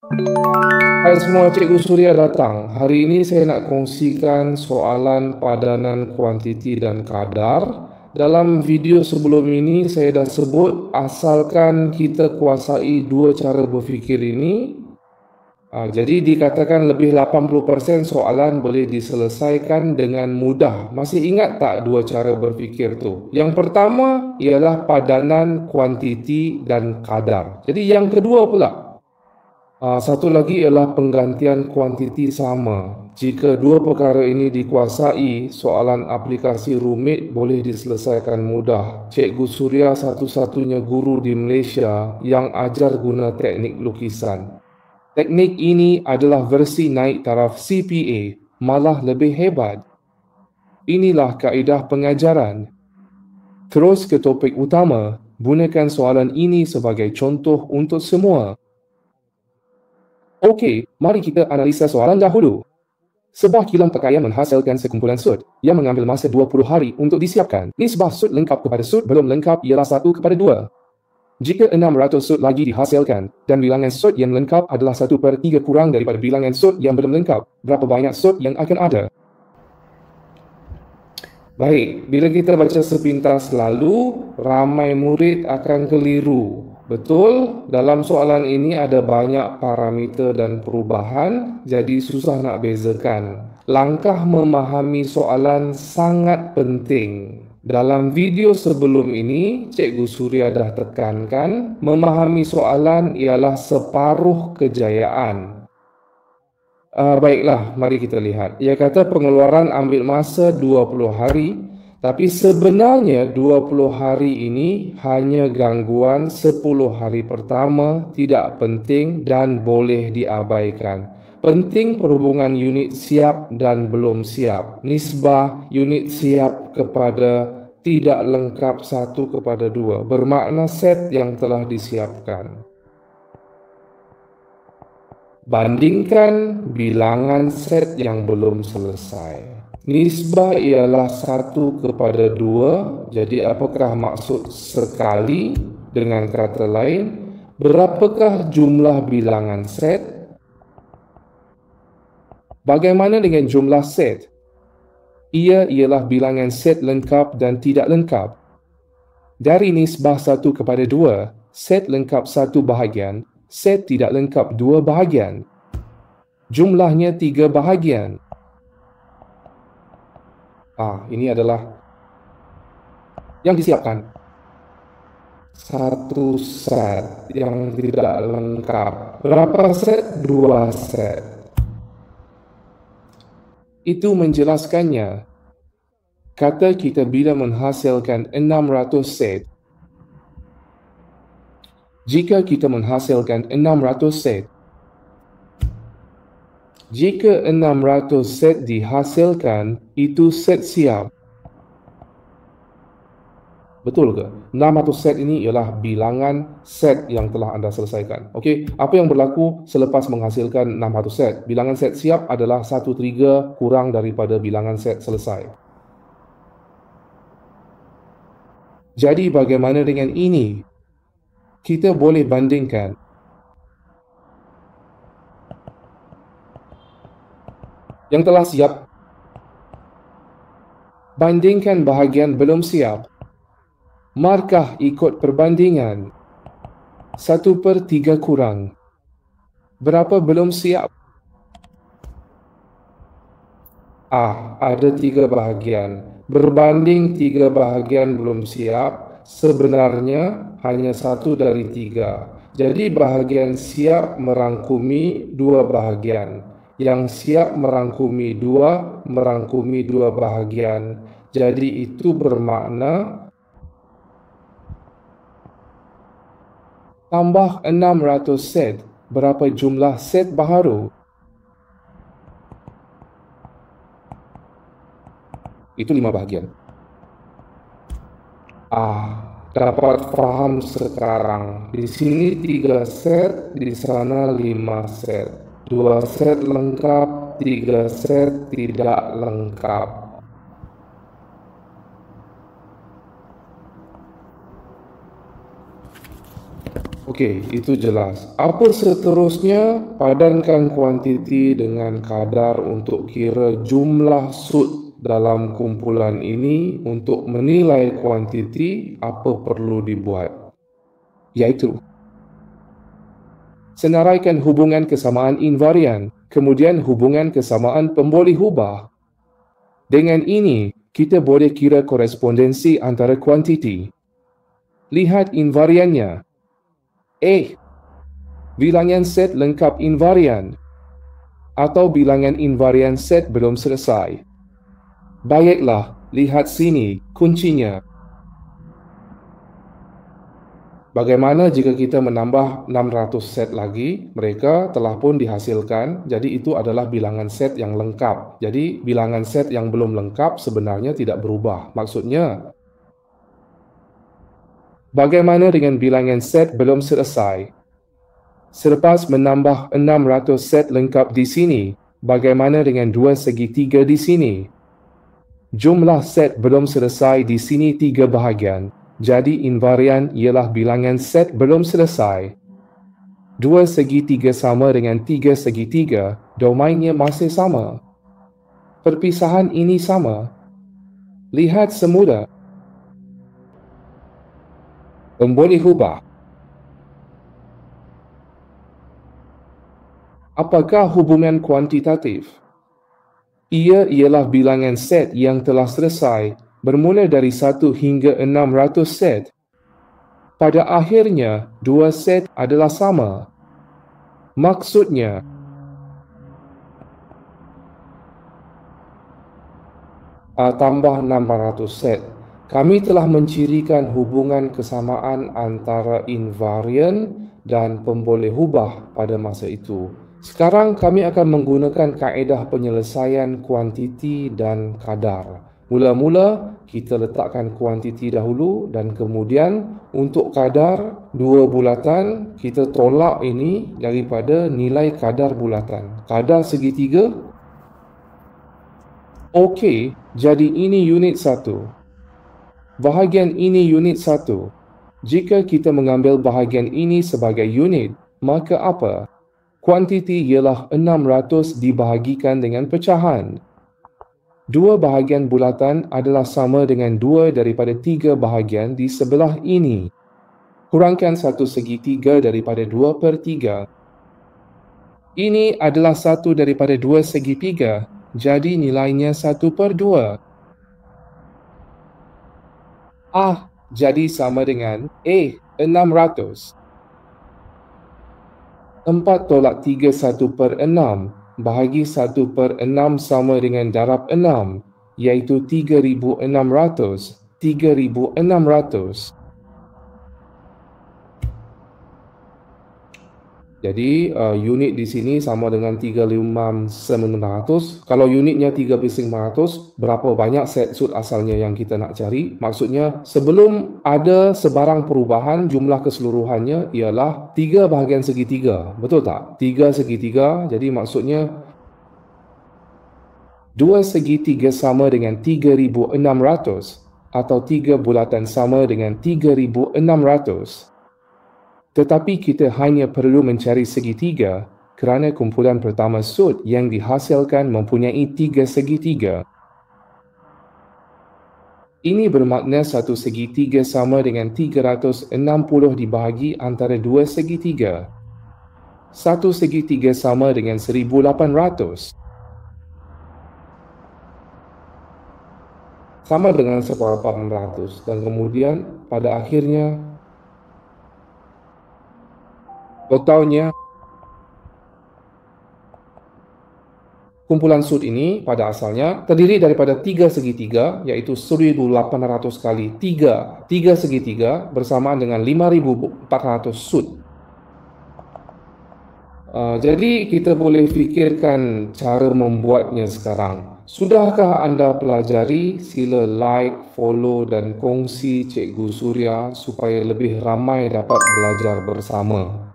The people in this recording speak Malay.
Hai semua, Cikgu Surya datang. Hari ini saya nak kongsikan soalan padanan kuantiti dan kadar. Dalam video sebelum ini saya dah sebut asalkan kita kuasai dua cara berfikir ini, jadi dikatakan lebih 80% soalan boleh diselesaikan dengan mudah. Masih ingat tak dua cara berfikir tu? Yang pertama ialah padanan kuantiti dan kadar. Jadi yang kedua pula, satu lagi ialah penggantian kuantiti sama. Jika dua perkara ini dikuasai, soalan aplikasi rumit boleh diselesaikan mudah. Cikgu Surya satu-satunya guru di Malaysia yang ajar guna teknik lukisan. Teknik ini adalah versi naik taraf CPA, malah lebih hebat. Inilah kaedah pengajaran. Terus ke topik utama, gunakan soalan ini sebagai contoh untuk semua. Okey, mari kita analisa soalan dahulu. Sebuah kilang pakaian menghasilkan sekumpulan sut yang mengambil masa 20 hari untuk disiapkan. Nisbah sut lengkap kepada sut belum lengkap ialah 1:2. Jika 600 sut lagi dihasilkan dan bilangan sut yang lengkap adalah 1/3 kurang daripada bilangan sut yang belum lengkap, berapa banyak sut yang akan ada? Baik, bila kita baca sepintas lalu, ramai murid akan keliru. Betul, dalam soalan ini ada banyak parameter dan perubahan, jadi susah nak bezakan. Langkah memahami soalan sangat penting. Dalam video sebelum ini, Cikgu Surya dah tekankan, memahami soalan ialah separuh kejayaan. Baiklah, mari kita lihat. Ia kata pengeluaran ambil masa 20 hari, tapi sebenarnya 20 hari ini hanya gangguan 10 hari pertama, tidak penting dan boleh diabaikan. Penting perhubungan unit siap dan belum siap. Nisbah unit siap kepada tidak lengkap 1:2, bermakna set yang telah disiapkan. Bandingkan bilangan set yang belum selesai. Nisbah ialah 1:2, jadi apakah maksud sekali? Dengan kata lain, berapakah jumlah bilangan set? Bagaimana dengan jumlah set? Ia ialah bilangan set lengkap dan tidak lengkap. Dari nisbah 1:2, set lengkap 1 bahagian, set tidak lengkap 2 bahagian. Jumlahnya 3 bahagian. Ini adalah yang disiapkan. 1 set yang tidak lengkap. Berapa set? 2 set. Itu menjelaskannya. Kata kita bila menghasilkan 600 set. Jika kita menghasilkan 600 set, jika 600 set dihasilkan, itu set siap. Betul ke? 600 set ini ialah bilangan set yang telah anda selesaikan. Okey, apa yang berlaku selepas menghasilkan 600 set? Bilangan set siap adalah 1/3 kurang daripada bilangan set selesai. Jadi bagaimana dengan ini? Kita boleh bandingkan. Yang telah siap, bandingkan bahagian belum siap. Markah ikut perbandingan. 1/3 kurang. Berapa belum siap? Ada 3 bahagian. Berbanding 3 bahagian belum siap, sebenarnya hanya 1 dari 3. Jadi bahagian siap merangkumi 2 bahagian. Yang siap merangkumi 2 bahagian. Jadi itu bermakna tambah 600 set. Berapa jumlah set baharu? Itu 5 bahagian. Dapat faham sekarang. Di sini 3 set, di sana 5 set. 2 set lengkap, 3 set tidak lengkap. Okey, itu jelas. Apa seterusnya? Padankan kuantiti dengan kadar untuk kira jumlah sud dalam kumpulan ini. Untuk menilai kuantiti, apa perlu dibuat? Iaitu senaraikan hubungan kesamaan invarian, kemudian hubungan kesamaan pemboleh ubah. Dengan ini, kita boleh kira korespondensi antara kuantiti. Lihat invariannya. Bilangan set lengkap invarian atau bilangan invarian set belum selesai. Baiklah, lihat sini kuncinya. Bagaimana jika kita menambah 600 set lagi? Mereka telah pun dihasilkan, jadi itu adalah bilangan set yang lengkap. Jadi bilangan set yang belum lengkap sebenarnya tidak berubah. Maksudnya, bagaimana dengan bilangan set belum selesai? Selepas menambah 600 set lengkap di sini, bagaimana dengan dua segitiga di sini? Jumlah set belum selesai di sini 3 bahagian. Jadi invarian ialah bilangan set belum selesai. Dua segitiga sama dengan 3 segitiga, domainnya masih sama. Perpisahan ini sama. Lihat semula. Pemboleh ubah. Apakah hubungan kuantitatif? Ia ialah bilangan set yang telah selesai, bermula dari 1 hingga 600 set. Pada akhirnya, dua set adalah sama. Maksudnya, tambah 600 set. Kami telah mencirikan hubungan kesamaan antara invarian dan pemboleh ubah pada masa itu. Sekarang kami akan menggunakan kaedah penyelesaian kuantiti dan kadar. Mula-mula kita letakkan kuantiti dahulu dan kemudian untuk kadar dua bulatan kita tolak ini daripada nilai kadar bulatan. Kadar segitiga. Okey, jadi ini unit 1. Bahagian ini unit 1. Jika kita mengambil bahagian ini sebagai unit, maka apa? Kuantiti ialah 600 dibahagikan dengan pecahan. Dua bahagian bulatan adalah sama dengan 2 daripada 3 bahagian di sebelah ini. Kurangkan 1 segitiga daripada 2/3. Ini adalah 1 daripada 2 segitiga, jadi nilainya 1/2. Jadi sama dengan 600. 4 tolak 3 1/6 bahagi 1/6 sama dengan darab 6, iaitu 3,600. 3,600. Jadi unit di sini sama dengan 3,900. Kalau unitnya 3,500, berapa banyak set sud asalnya yang kita nak cari? Maksudnya sebelum ada sebarang perubahan, jumlah keseluruhannya ialah 3 bahagian segitiga. Betul tak? 3 segitiga. Jadi maksudnya 2 segitiga sama dengan 3,600 atau 3 bulatan sama dengan 3,600. Tetapi kita hanya perlu mencari segitiga kerana kumpulan pertama sud yang dihasilkan mempunyai 3 segitiga. Ini bermakna satu segitiga sama dengan 360 dibahagi antara 2 segitiga. Satu segitiga sama dengan 1,800. Sama dengan 1,800. Dan kemudian pada akhirnya totalnya kumpulan sud ini pada asalnya terdiri daripada 3 segitiga, iaitu 1,800 kali 3 segitiga bersamaan dengan 5,400 sud. Jadi kita boleh fikirkan cara membuatnya sekarang. Sudahkah anda pelajari? Sila like, follow dan kongsi Cikgu Suria supaya lebih ramai dapat belajar bersama.